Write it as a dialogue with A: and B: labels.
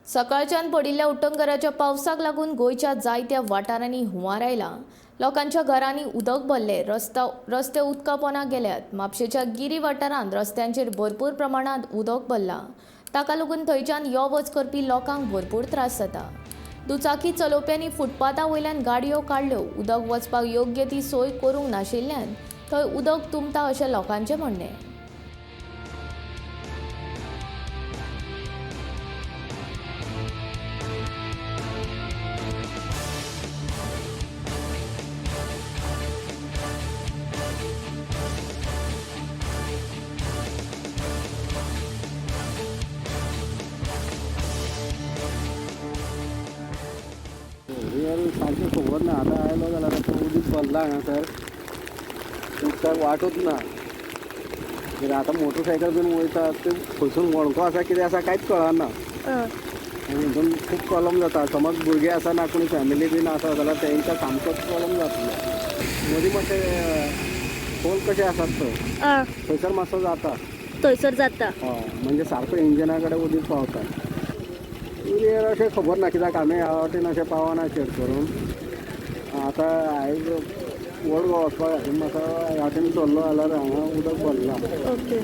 A: सकाळच्यान पडिल्ल्या उटंगराच्या पावसाक लागून गोंयच्या जायत्या वाठारांनी हुंवार आयला। लोकांच्या घरांनी उदक भरले, रस्ते उदका पोंदाक गेल्यात। म्हापशेच्या गिरी वाठारांत रस्त्यांचेर भरपूर प्रमाणात उदक भरला। ताका लागून थंयच्यान यो वच करपी लोकांक भरपूर त्रास जाता। दुचाकी चलोवप्यांनी फुटपाथा वयल्यान गाडयो काडल्यो। उदक वचपाक योग्य ती सोय करूंक नाशिल्ल्यान थंय उदक तुंबता अशें लोकांचें म्हणणें।
B: सारकें खबर ना, आतां आयलो जाल्यार आतां उदीक भरला हांगासर, उदकाक वाटूच ना। कित्याक आतां मोटरसायकल बीन वयता ते खंयसून मणको आसा कितें आसा कांयच कळना। हितून खूब प्रॉब्लम जाता। समज भुरगे आसा ना कोणी फॅमिली बीन आसा जाल्यार तेंकां सामकोच प्रॉब्लम जातलो। मदीं मातशें पोल कशें आसात थंयसर मातसो जाता।
C: थंयसर जाता
B: हय, म्हणजे सारको इंजिना कडेन उदीक पावता। क्लियर अशें खबर ना कित्याक आमी ह्या वाटेन अशें पावना चड करून। आतां आयज वडगांव वचपा खातीर म्हाका ह्या वाटेन चल्लो जाल्यार हांगा उदक भरलां।
C: ओके।